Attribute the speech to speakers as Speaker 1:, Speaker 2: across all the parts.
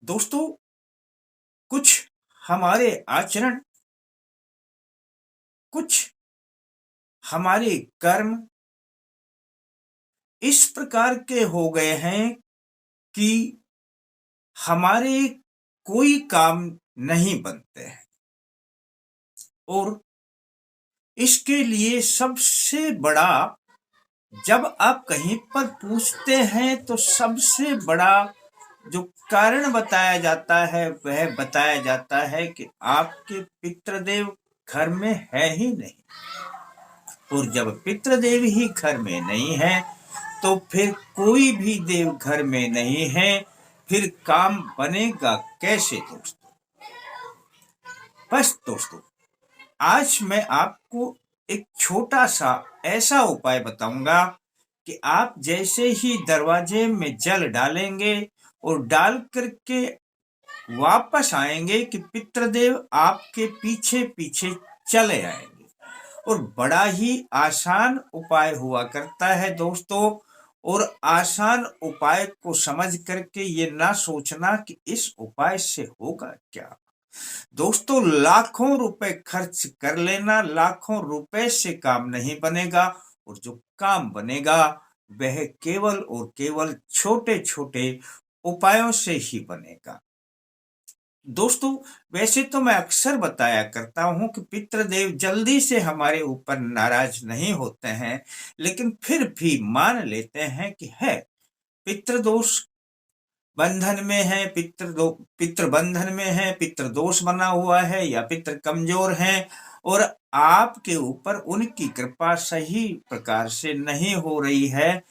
Speaker 1: दोस्तों, कुछ हमारे आचरण, कुछ हमारे कर्म इस प्रकार के हो गए हैं कि हमारे कोई काम नहीं बनते हैं। और इसके लिए सबसे बड़ा, जब आप कहीं पर पूछते हैं तो सबसे बड़ा जो कारण बताया जाता है वह बताया जाता है कि आपके पितृदेव घर में है ही नहीं। और जब पितृदेव ही घर में नहीं है तो फिर कोई भी देव घर में नहीं है, फिर काम बनेगा कैसे दोस्तों? बस दोस्तों, आज मैं आपको एक छोटा सा ऐसा उपाय बताऊंगा कि आप जैसे ही दरवाजे में जल डालेंगे और डाल करके वापस आएंगे कि पितृदेव आपके पीछे पीछे चले आएंगे। और बड़ा ही आसान उपाय हुआ करता है दोस्तों। और आसान उपाय को समझ करके ये ना सोचना कि इस उपाय से होगा क्या। दोस्तों, लाखों रुपए खर्च कर लेना, लाखों रुपए से काम नहीं बनेगा। और जो काम बनेगा वह केवल और केवल छोटे छोटे उपायों से ही बनेगा। दोस्तों, वैसे तो मैं अक्सर बताया करता हूं कि पितृदेव जल्दी से हमारे ऊपर नाराज नहीं होते हैं, लेकिन फिर भी मान लेते हैं कि है पितृदोष बंधन में है, पितृ बंधन में है, पितृदोष बना हुआ है या पितृ कमजोर हैं और आपके ऊपर उनकी कृपा सही प्रकार से नहीं हो रही है।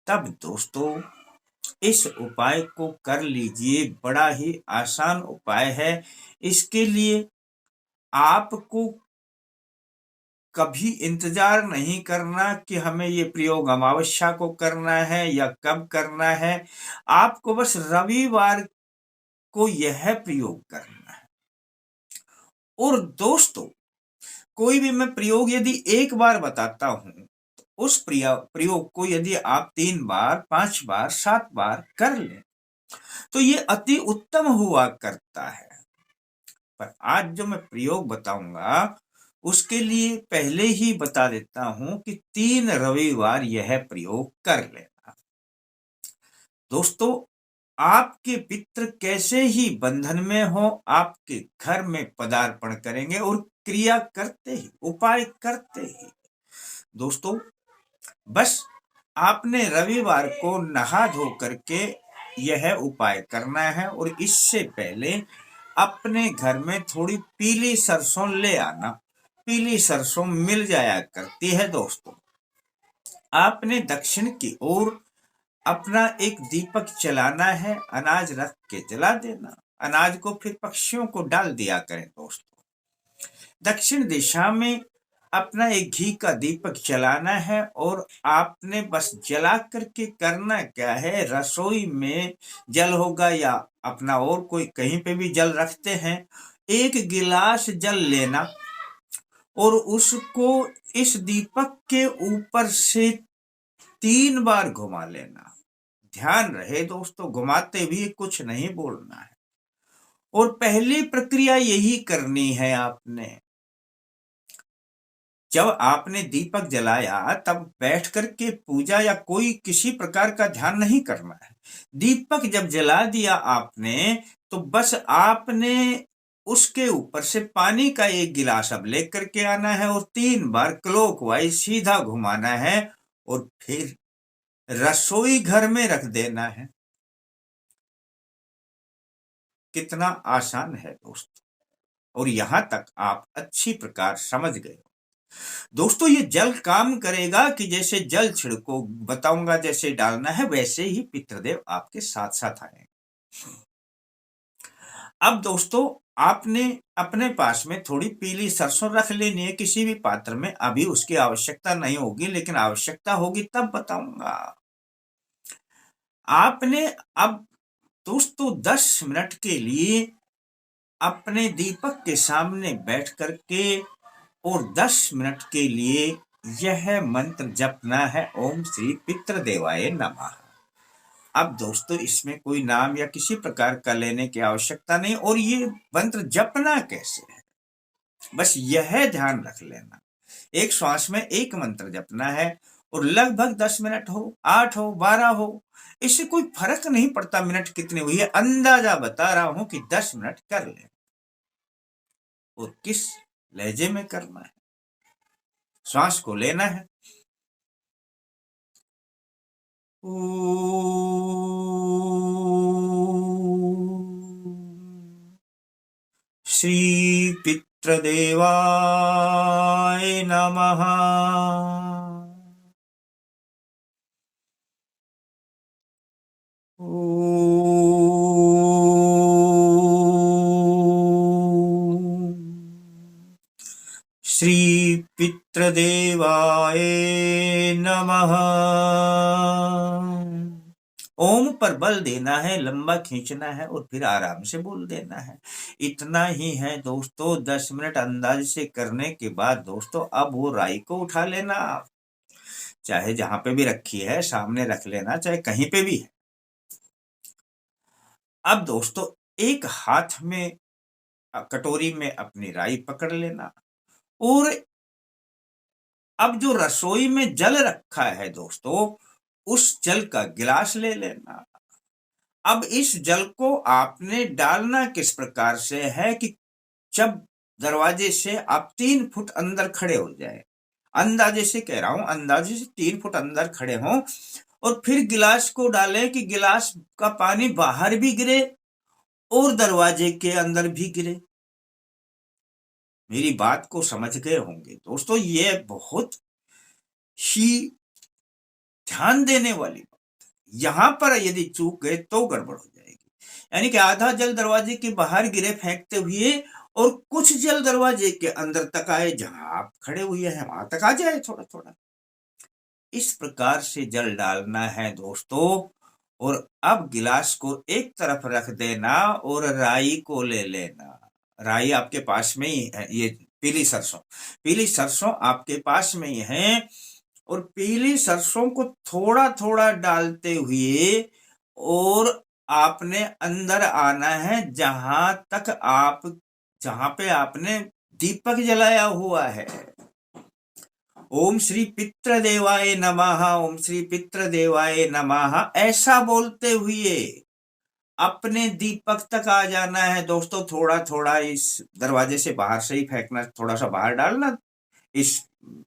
Speaker 1: तब दोस्तों, इस उपाय को कर लीजिए। बड़ा ही आसान उपाय है। इसके लिए आपको कभी इंतजार नहीं करना कि हमें ये प्रयोग अमावस्या को करना है या कब करना है। आपको बस रविवार को यह प्रयोग करना है। और दोस्तों, कोई भी मैं प्रयोग यदि एक बार बताता हूं तो उस प्रयोग को यदि आप 3 बार, 5 बार, 7 बार कर लें तो ये अति उत्तम हुआ करता है। पर आज जो मैं प्रयोग बताऊंगा उसके लिए पहले ही बता देता हूं कि 3 रविवार यह प्रयोग कर लेना। दोस्तों, आपके पितृ कैसे ही बंधन में हो, आपके घर में पदार्पण करेंगे और क्रिया करते ही, उपाय करते ही दोस्तों, बस आपने रविवार को नहा धो करके यह उपाय करना है। और इससे पहले अपने घर में थोड़ी पीली सरसों ले आना। पीली सरसों मिल जाया करती है दोस्तों। आपने दक्षिण की ओर अपना एक दीपक जलाना है, अनाज रख के जला देना। अनाज को फिर पक्षियों को डाल दिया करें दोस्तों। दक्षिण दिशा में अपना एक घी का दीपक जलाना है और आपने बस जला करके करना क्या है, रसोई में जल होगा या अपना और कोई कहीं पे भी जल रखते हैं, एक गिलास जल लेना और उसको इस दीपक के ऊपर से 3 बार घुमा लेना। ध्यान रहे दोस्तों, घुमाते भी कुछ नहीं बोलना है। और पहली प्रक्रिया यही करनी है आपने। जब आपने दीपक जलाया तब बैठ करके पूजा या कोई किसी प्रकार का ध्यान नहीं करना है। दीपक जब जला दिया आपने तो बस आपने उसके ऊपर से पानी का एक गिलास अब लेकर के आना है और 3 बार क्लॉकवाइज सीधा घुमाना है और फिर रसोई घर में रख देना है। कितना आसान है दोस्तों। और यहां तक आप अच्छी प्रकार समझ गए दोस्तों। ये जल काम करेगा कि जैसे जल छिड़को बताऊंगा जैसे डालना है वैसे ही पितृदेव आपके साथ साथ आएंगे। अब दोस्तों, आपने अपने पास में थोड़ी पीली सरसों रख लेनी है किसी भी पात्र में। अभी उसकी आवश्यकता नहीं होगी, लेकिन आवश्यकता होगी तब बताऊंगा। आपने अब दोस्तों 10 मिनट के लिए अपने दीपक के सामने बैठ करके और 10 मिनट के लिए यह मंत्र जपना है, ओम श्री पितृदेवाय नमः। अब दोस्तों इसमें कोई नाम या किसी प्रकार का लेने की आवश्यकता नहीं, और ये मंत्र जपना कैसे है बस यह ध्यान रख लेना। एक श्वास में एक मंत्र जपना है, और लगभग 10 मिनट हो, 8 हो, 12 हो, इससे कोई फर्क नहीं पड़ता मिनट कितने हुई है, अंदाजा बता रहा हूं कि 10 मिनट कर ले। और किस लहजे में करना है, श्वास को लेना है, श्री पितृदेवाय नमः। श्री पितृदेवाय नमः। ओम पर बल देना है, लंबा खींचना है और फिर आराम से बोल देना है। इतना ही है दोस्तों। 10 मिनट अंदाज से करने के बाद दोस्तों अब वो राई को उठा लेना, आप चाहे जहां पे भी रखी है सामने रख लेना, चाहे कहीं पे भी है। अब दोस्तों एक हाथ में कटोरी में अपनी राई पकड़ लेना, और अब जो रसोई में जल रखा है दोस्तों, उस जल का गिलास ले लेना। अब इस जल को आपने डालना किस प्रकार से है कि जब दरवाजे से आप 3 फुट अंदर खड़े हो जाए, अंदाजे से कह रहा हूं, अंदाजे से 3 फुट अंदर खड़े हों, और फिर गिलास को डालें कि गिलास का पानी बाहर भी गिरे और दरवाजे के अंदर भी गिरे। मेरी बात को समझ गए होंगे दोस्तों। ये बहुत ही ध्यान देने वाली बात। यहां पर यदि चूक गए तो गड़बड़ हो जाएगी। यानी कि आधा जल दरवाजे के बाहर गिरे फेंकते हुए, और कुछ जल दरवाजे के अंदर तक आए, जहां आप खड़े हुए हैं वहां तक आ जाए थोड़ा थोड़ा। इस प्रकार से जल डालना है दोस्तों। और अब गिलास को एक तरफ रख देना और राई को ले लेना। राई आपके पास में ही है, ये पीली सरसों आपके पास में ही है, और पीली सरसों को थोड़ा थोड़ा डालते हुए और आपने अंदर आना है, जहां पे आपने दीपक जलाया हुआ है। ओम श्री पितृदेवाय नमः, ओम श्री पितृदेवाय नमः ऐसा बोलते हुए अपने दीपक तक आ जाना है दोस्तों। थोड़ा थोड़ा इस दरवाजे से बाहर से ही फेंकना, थोड़ा सा बाहर डालना इस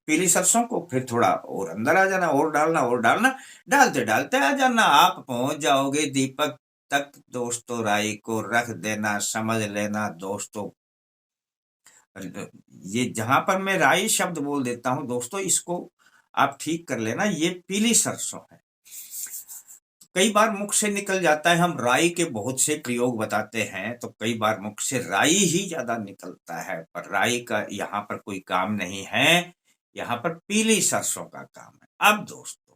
Speaker 1: पीली सरसों को, फिर थोड़ा और अंदर आ जाना, और डालना और डालना, डालते डालते आ जाना, आप पहुंच जाओगे दीपक तक दोस्तों। राई को रख देना, समझ लेना दोस्तों। ये जहां पर मैं राई शब्द बोल देता हूं दोस्तों, इसको आप ठीक कर लेना, ये पीली सरसों है। कई बार मुख से निकल जाता है, हम राई के बहुत से प्रयोग बताते हैं तो कई बार मुख से राई ही ज्यादा निकलता है, पर राई का यहाँ पर कोई काम नहीं है, यहाँ पर पीली सरसों का काम है। अब दोस्तों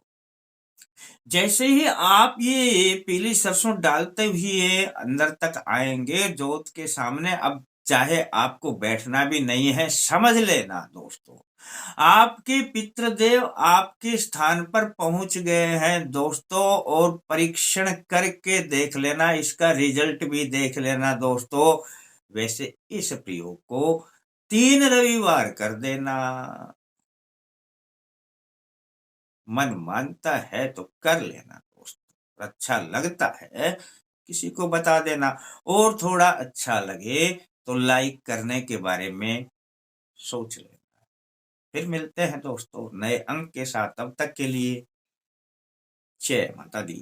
Speaker 1: जैसे ही आप ये पीली सरसों डालते हुए अंदर तक आएंगे जोत के सामने, अब चाहे आपको बैठना भी नहीं है, समझ लेना दोस्तों, आपके पितृदेव आपके स्थान पर पहुंच गए हैं दोस्तों। और परीक्षण करके देख लेना, इसका रिजल्ट भी देख लेना दोस्तों। वैसे इस प्रयोग को 3 रविवार कर देना। मन मानता है तो कर लेना दोस्तों, अच्छा लगता है किसी को बता देना, और थोड़ा अच्छा लगे तो लाइक करने के बारे में सोच लेना। फिर मिलते हैं दोस्तों नए अंक के साथ, तब तक के लिए जय माता दी।